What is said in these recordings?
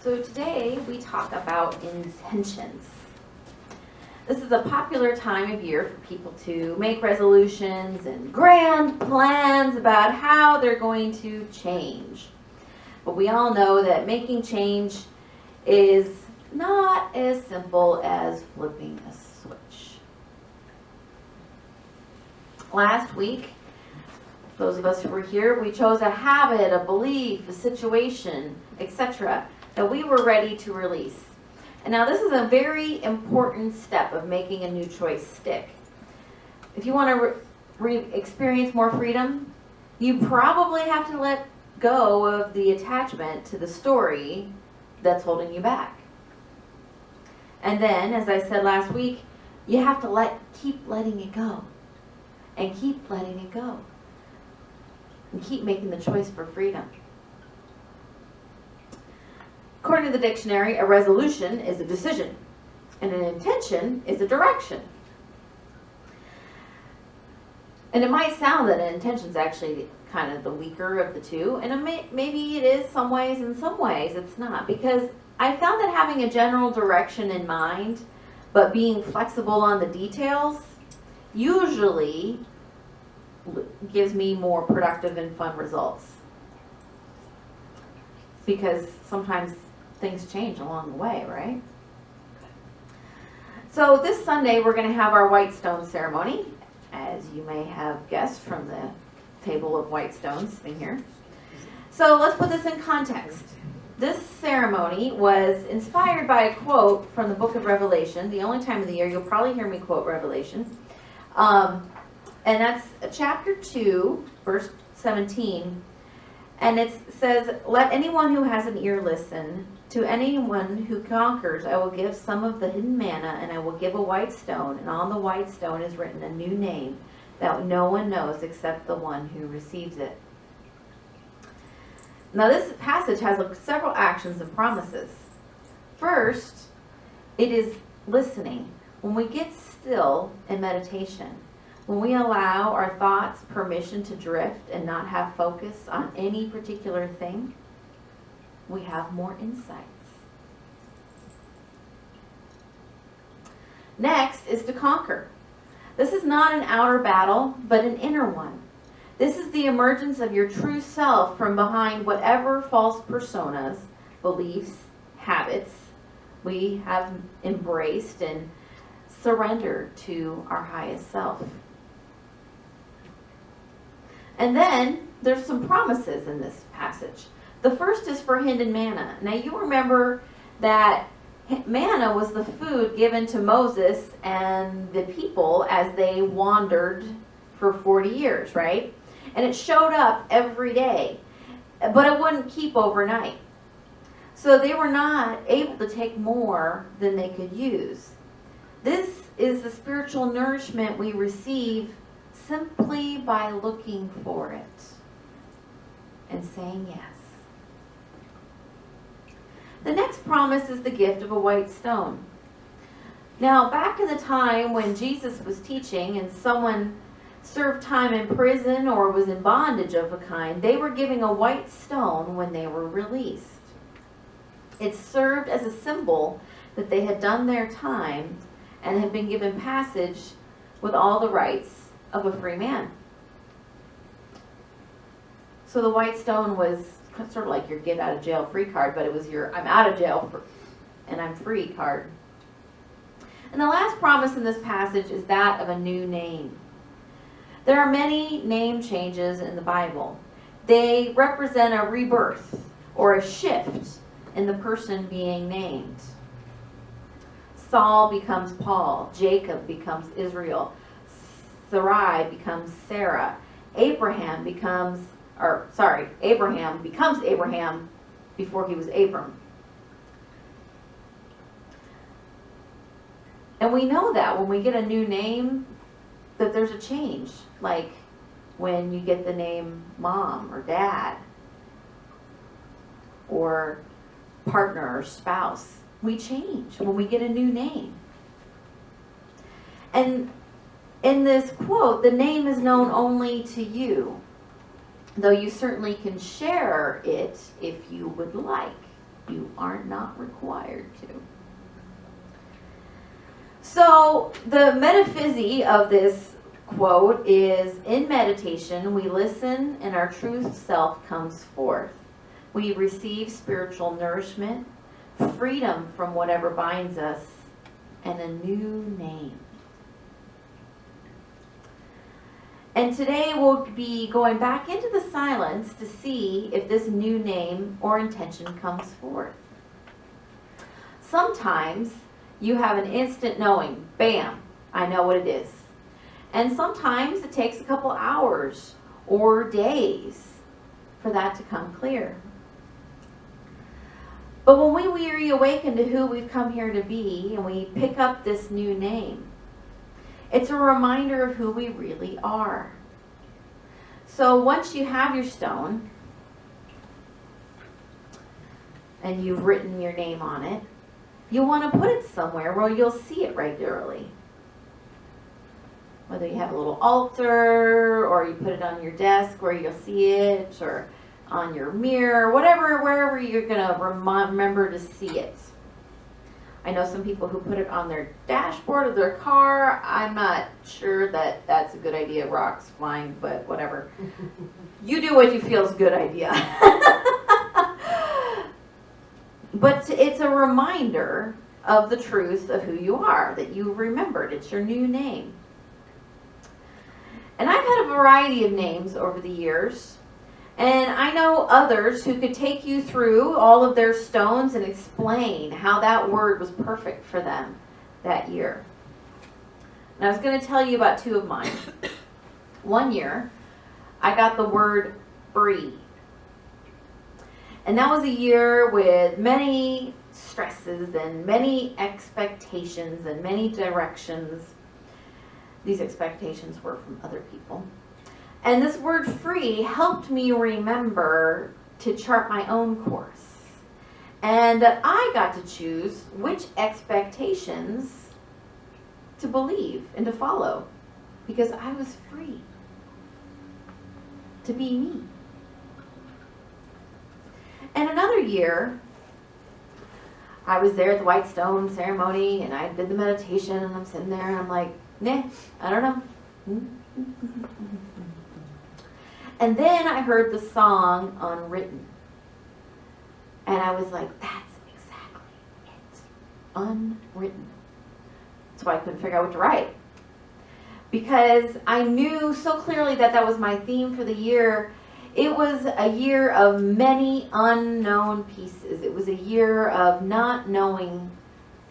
So today we talk about intentions. This is a popular time of year for people to make resolutions and grand plans about how they're going to change. But we all know that making change is not as simple as flipping a switch. Last week, those of us who were here, we chose a habit, a belief, a situation, etc. that we were ready to release. And now this is a very important step of making a new choice stick. If you want to experience more freedom, you probably have to let go of the attachment to the story that's holding you back. And then, as I said last week, you have to keep letting it go. And keep letting it go. And keep making the choice for freedom. According to the dictionary, a resolution is a decision, and an intention is a direction. And it might sound that an intention is actually kind of the weaker of the two, and maybe it is some ways, and some ways it's not, because I found that having a general direction in mind, but being flexible on the details, usually gives me more productive and fun results. Because sometimes things change along the way, right? So this Sunday we're going to have our white stone ceremony, as you may have guessed from the table of white stones sitting here. So let's put this in context. This ceremony was inspired by a quote from the book of Revelation. The only time of the year you'll probably hear me quote Revelation. And that's chapter 2, verse 17. And it says, "Let anyone who has an ear listen. To anyone who conquers, I will give some of the hidden manna, and I will give a white stone, and on the white stone is written a new name that no one knows except the one who receives it." Now this passage has several actions and promises. First, it is listening. When we get still in meditation, when we allow our thoughts permission to drift and not have focus on any particular thing, we have more insights. Next is to conquer. This is not an outer battle, but an inner one. This is the emergence of your true self from behind whatever false personas, beliefs, habits we have embraced and surrendered to our highest self. And then there's some promises in this passage. The first is for hidden manna. Now you remember that manna was the food given to Moses and the people as they wandered for 40 years, right? And it showed up every day, but it wouldn't keep overnight. So they were not able to take more than they could use. This is the spiritual nourishment we receive simply by looking for it and saying yes. The next promise is the gift of a white stone. Now, back in the time when Jesus was teaching and someone served time in prison or was in bondage of a kind, they were giving a white stone when they were released. It served as a symbol that they had done their time and had been given passage with all the rights of a free man. So the white stone was sort of like your get out of jail free card, but it was your I'm out of jail and I'm free card. And the last promise in this passage is that of a new name. There are many name changes in the Bible. They represent a rebirth or a shift in the person being named. Saul becomes Paul. Jacob becomes Israel. Sarai becomes Sarah. Abraham becomes Abraham before he was Abram. And we know that when we get a new name, that there's a change. Like when you get the name mom or dad or partner or spouse, we change when we get a new name. And in this quote, the name is known only to you, though you certainly can share it if you would like. You are not required to. So the metaphysi of this quote is, in meditation, we listen and our true self comes forth. We receive spiritual nourishment, freedom from whatever binds us, and a new name. And today we'll be going back into the silence to see if this new name or intention comes forth. Sometimes you have an instant knowing, bam, I know what it is. And sometimes it takes a couple hours or days for that to come clear. But when we reawaken to who we've come here to be and we pick up this new name, it's a reminder of who we really are. So once you have your stone and you've written your name on it, you want to put it somewhere where you'll see it regularly. Whether you have a little altar or you put it on your desk where you'll see it, or on your mirror, whatever, wherever you're going to remember to see it. I know some people who put it on their dashboard of their car. I'm not sure that that's a good idea. Rocks flying, but whatever. You do what you feel is a good idea. But it's a reminder of the truth of who you are, that you remembered. It's your new name. And I've had a variety of names over the years. And I know others who could take you through all of their stones and explain how that word was perfect for them that year. And I was going to tell you about two of mine. One year, I got the word free. And that was a year with many stresses and many expectations and many directions. These expectations were from other people. And this word free helped me remember to chart my own course. And that I got to choose which expectations to believe and to follow. Because I was free to be me. And another year, I was there at the White Stone ceremony and I did the meditation and I'm sitting there and I'm like, nah, I don't know. And then I heard the song Unwritten. And I was like, that's exactly it. Unwritten. That's why I couldn't figure out what to write. Because I knew so clearly that that was my theme for the year. It was a year of many unknown pieces. It was a year of not knowing.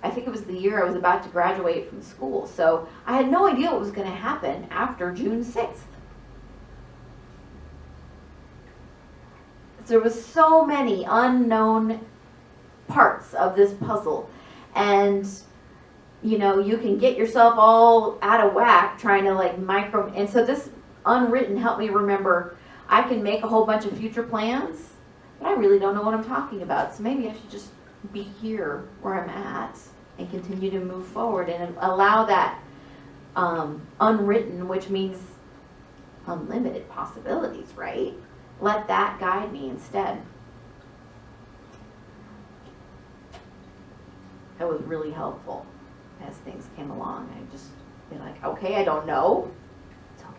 I think it was the year I was about to graduate from school. So I had no idea what was going to happen after June 6th. There was so many unknown parts of this puzzle. And, you know, you can get yourself all out of whack trying to like micro. And so this Unwritten helped me remember I can make a whole bunch of future plans, but I really don't know what I'm talking about. So maybe I should just be here where I'm at and continue to move forward and allow that unwritten, which means unlimited possibilities, right? Let that guide me instead. That was really helpful as things came along. I just be like, okay, I don't know. It's okay.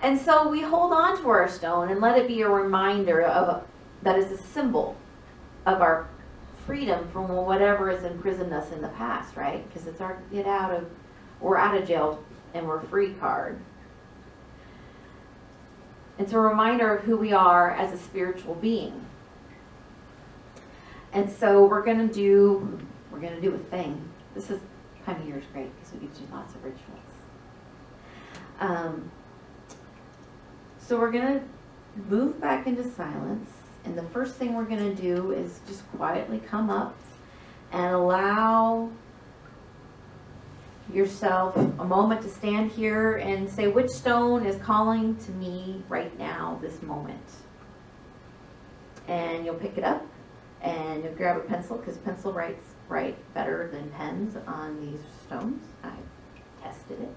And so we hold on to our stone and let it be a reminder of that is a symbol of our freedom from whatever has imprisoned us in the past, right? Because it's our we're out of jail and we're free card. It's a reminder of who we are as a spiritual being. And so we're gonna do a thing. This time of year is great because we get to do lots of rituals. So we're gonna move back into silence, and the first thing we're gonna do is just quietly come up and allow yourself a moment to stand here and say which stone is calling to me right now, this moment. And you'll pick it up and you'll grab a pencil, because pencil write better than pens on these stones. I tested it.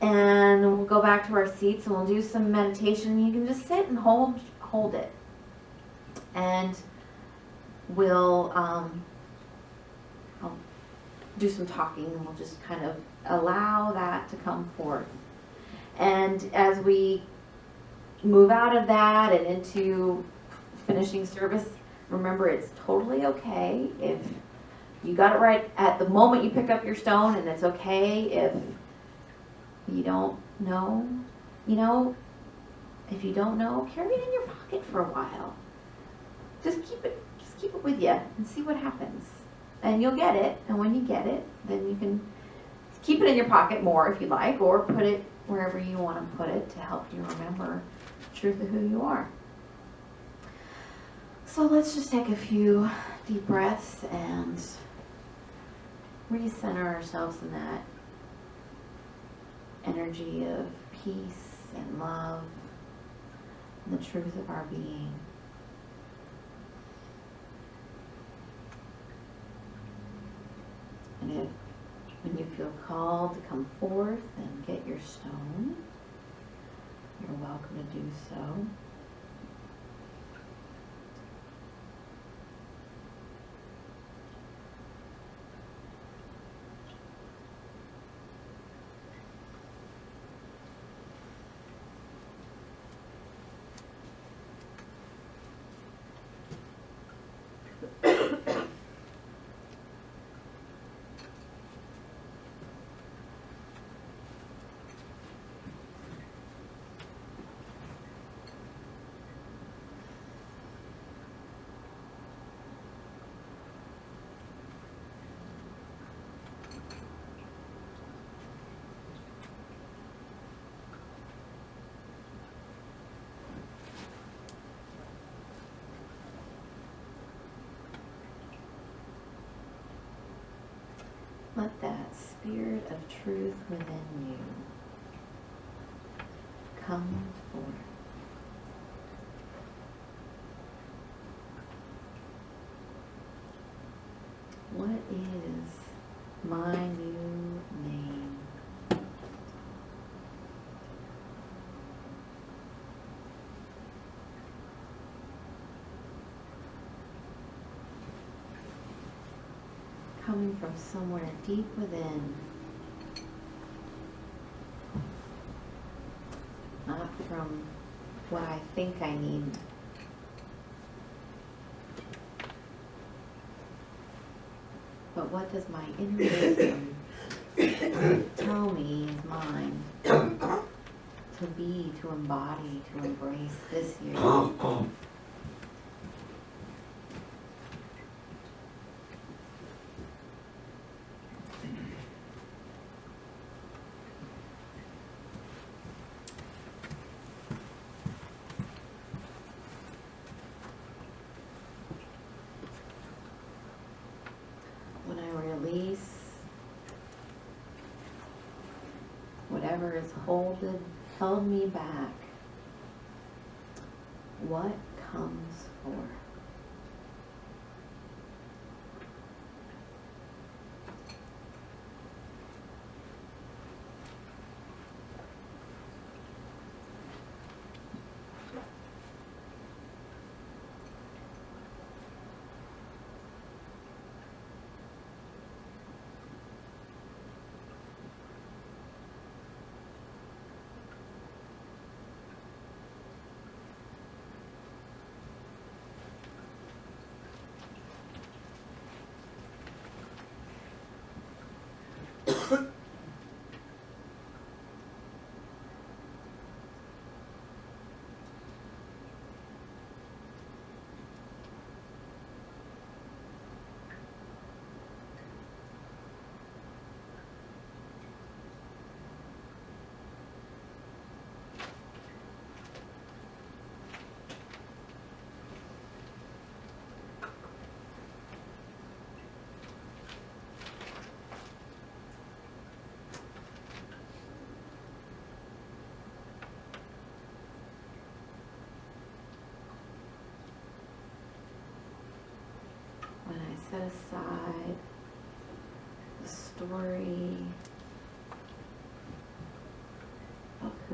And we'll go back to our seats and we'll do some meditation. You can just sit and hold it. And we'll I'll do some talking, and we'll just kind of allow that to come forth. And as we move out of that and into finishing service, remember it's totally okay if you got it right at the moment you pick up your stone, and it's okay if you don't know. You know, if you don't know, carry it in your pocket for a while. Just keep it with you and see what happens. And you'll get it, and when you get it, then you can keep it in your pocket more if you like, or put it wherever you want to put it to help you remember the truth of who you are. So let's just take a few deep breaths and recenter ourselves in that energy of peace and love and the truth of our being. And when you feel called to come forth and get your stone, you're welcome to do so. Let that spirit of truth within you come forth. What is my new name? Coming from somewhere deep within, not from what I think I need. But what does my inner wisdom tell me is mine to be, to embody, to embrace this year? Whatever is held me back, what comes forth? When I set aside the story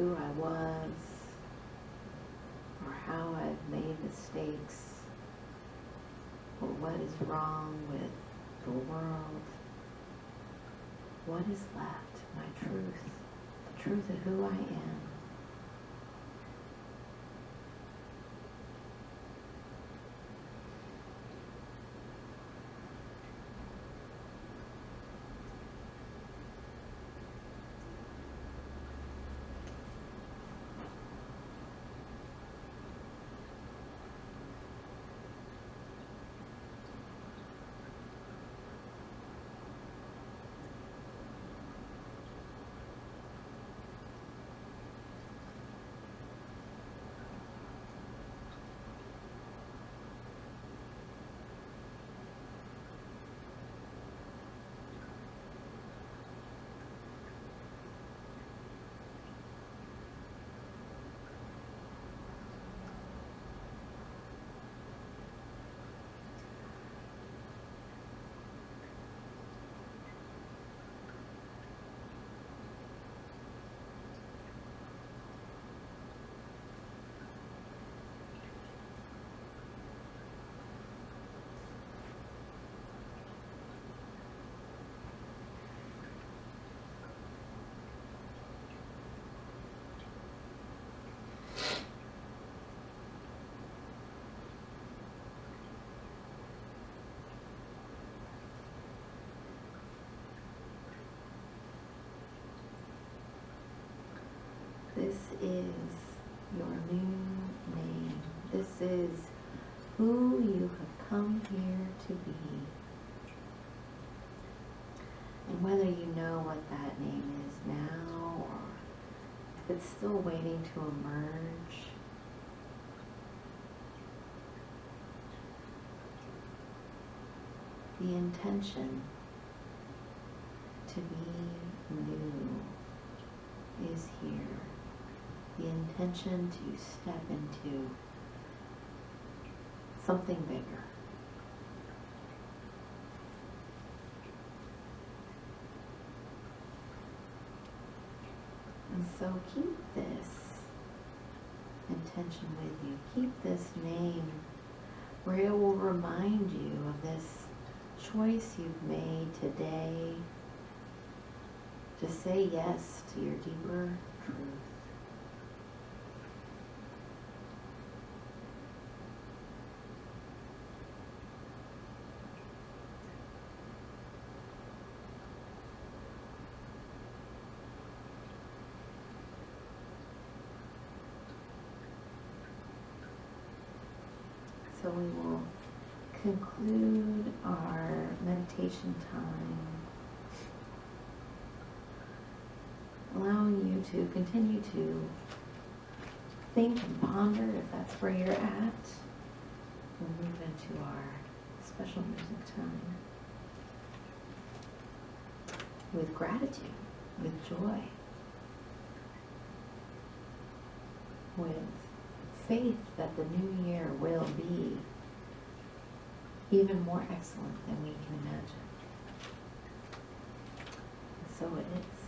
who I was or how I've made mistakes or what is wrong with the world. What is left? My truth. The truth of who I am. This is your new name. This is who you have come here to be. And whether you know what that name is now or if it's still waiting to emerge, the intention to be new is here. The intention to step into something bigger. And so keep this intention with you. Keep this name where it will remind you of this choice you've made today to say yes to your deeper truth. So we will conclude our meditation time, allowing you to continue to think and ponder if that's where you're at. We'll move into our special music time with gratitude, with joy, with faith that the new year will be even more excellent than we can imagine. So it is.